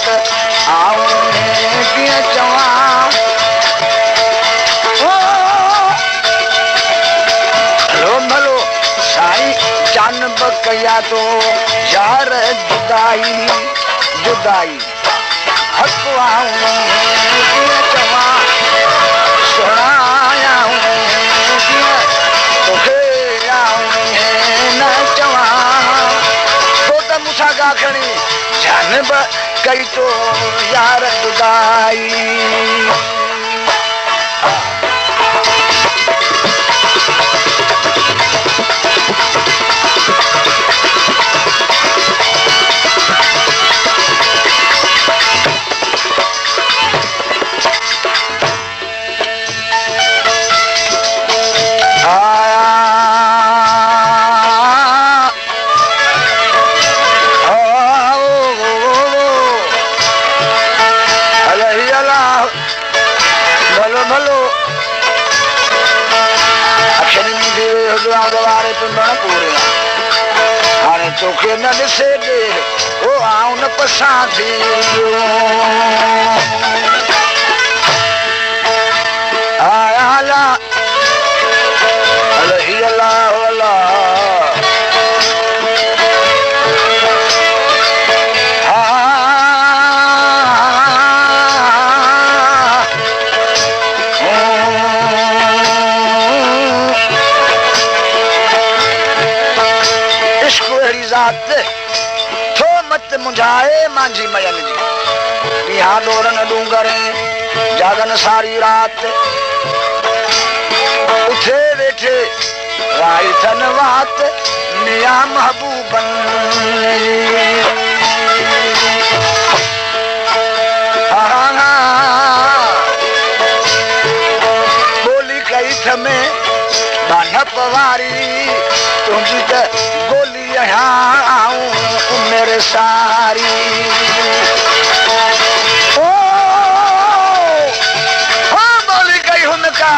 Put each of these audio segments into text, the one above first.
आऊं कीअं चवां भलो भलो साईं जानब कया तो यार जुदाई जुदाई हक आऊं कीअं चवां सुणाया तोखे आऊं न चवां तो त मूंसां का खणी जानब कई तो यार जुदाई तोखे न ॾिसे ॾे ओ आऊं न पसां थी आया ला अलही अल्लाह अल्लाह थो मत मुझाए मांझी मयन जी यहाँ डोरन डूंगरे जागन सारी रात उठे वेठे राई थन वात मियां महबूबन बोली कई थमे बानप वारी तुझी त गोली आऊं मेरे सारी ओ बोली गई उनका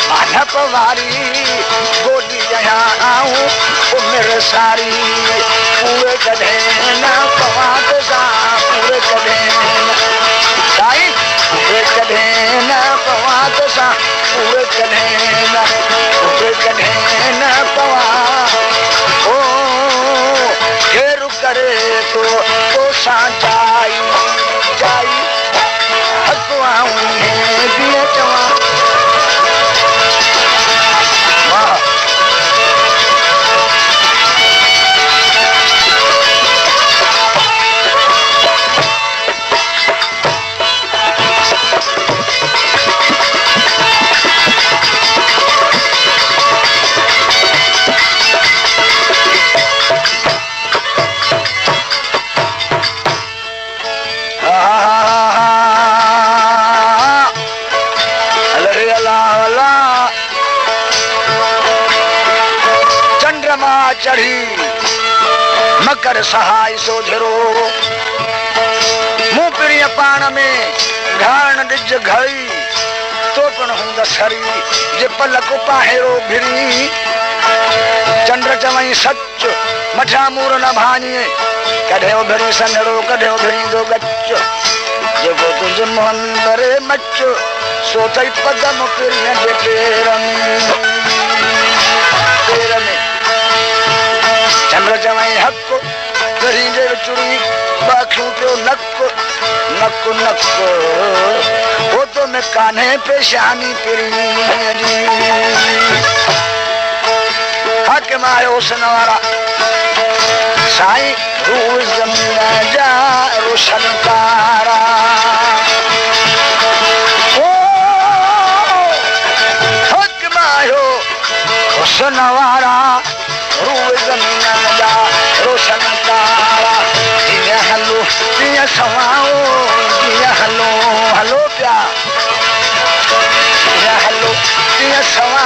बानप वारी गोली आऊं मेरे सारी पूरे कदे न पवात सा पूरे कदे साईं पूरे कदे न पवात सा पूरे कदे न पवा करे तो सां जाई जाई हक आऊं कीअं चवां चढ़ी मकर सहाय सोझरो मुंह पिड़िया पाण में घाण ॾिज घड़ी तो पण हूंद सरी जे पलक पाहेरो भिरी चंद्र चवई सच मठा मूर न भाञे कॾहिं उभरी संदड़ो कॾहिं उभरींदो गच जेको तुंहिंजे मोहन भरे मच सो अथई पदम पिड़िया जे पेर में चंद्र चवई हक घड़ी जे विचुड़ी बाखियूं पियो नक नक नक वो तो मैं कान्हे पेशानी पिरी हाकिम आयो सनवारा साईं रूह ज़मीन जा रोशन तारा हाकिम आयो सनवारा रूह ज़मीन जा रोशन तारा जीअं हलो तीअं सवाओ जीअं हलो हलो पिया जीअं हलो तीअं सवा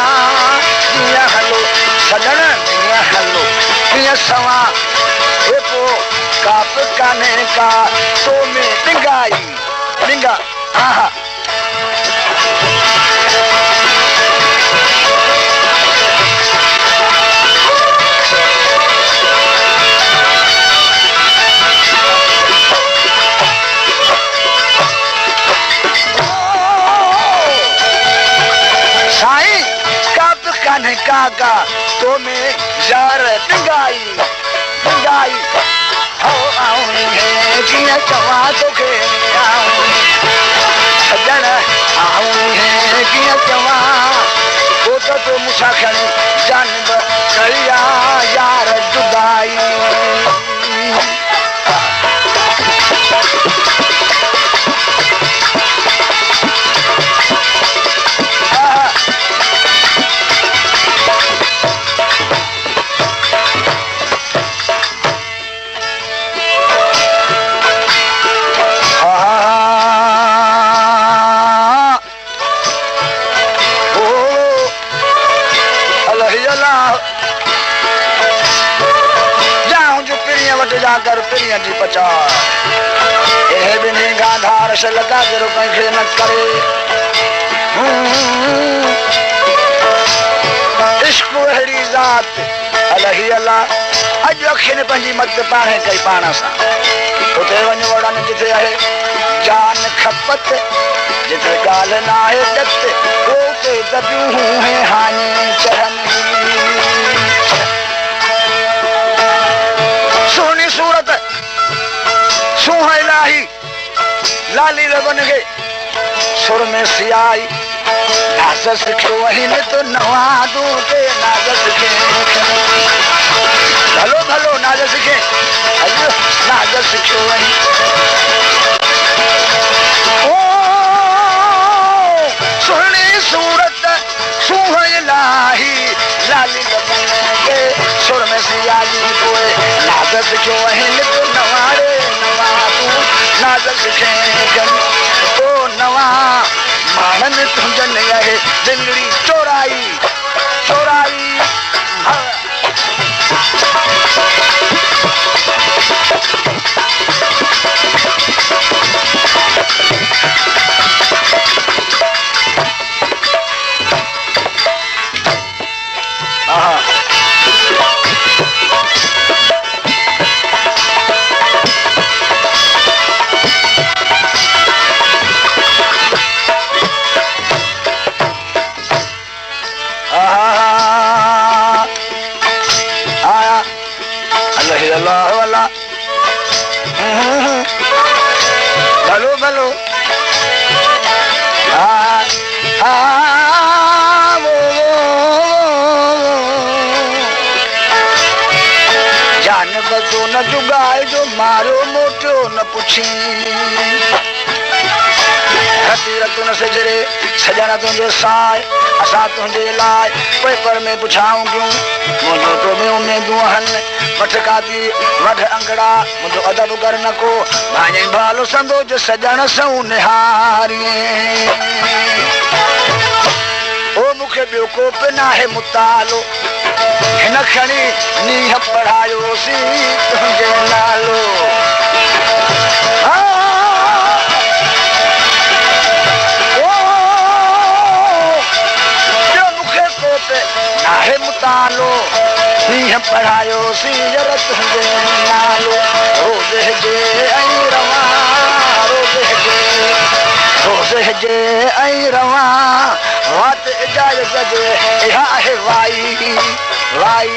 जीअं हलो सजण जीअं हलो तीअं सवा हे पो काप कान्हे का तो में डिंगाई डिंगा आहा काका तो में यार पिंगाई पिंगाई हो आऊं है जिया चवा तो के आऊं सजन आऊं है जिया चवा वो तो मुसा खणे जानब करिया यार जुदाई जाकर पिरिया जी पचा एहे बिने गाधार से लगा के रुपए खे न करे इश्क अहिड़ी ज़ात अलही अल्लाह अज अखि ने पंहिंजी मत पाणे कई पाण सां उते वञ वड़न जिथे आहे जान खपत जिथे ॻाल्हि न आहे ॾत उते दबियूं है हाने चढ़नि सूरत सुहा इलाही लाली रबन के सुर में सियाई नाज़ सिखो हिन तो नवादू के नाज़ सिखे भलो भलो नाज़ सिखे अज नाज़ सिखो ओ सुहणी सूरत सुहा इलाही लाली रबन के सुर में सियाई कोए नाज़ सिखो हिन तो नवारे नवादू नाज़ सिखे तो नवा मानन तुंजन आहे जिंदड़ी चोराई चोराई भलो भलो जान बचो न जुगाए जो मारो मोटो न पुछी रतु न सिजरे सजन तुंहिंजे साए असां तुंहिंजे लाइ पेपर में पुछाऊं क्यों मुंहिंजो तो में उमेदूं आहिनि मटकाती वढ अंगड़ा मुंहिंजो अदब कर न को भाई भालो संदो जो सजन सऊं निहारिए ओ मूंखे ॿियो को बि न आहे मुतालो हिन खणी नीह पढ़ायोसी तुंहिंजे नालो नाहे मुतालो नीह पढ़ायोसी जर तुंहिंजे नालो रोज़ जे ऐं रवां रोज़ जे ऐं रवां वात इजाज़त जे इहा आहे वाई वाई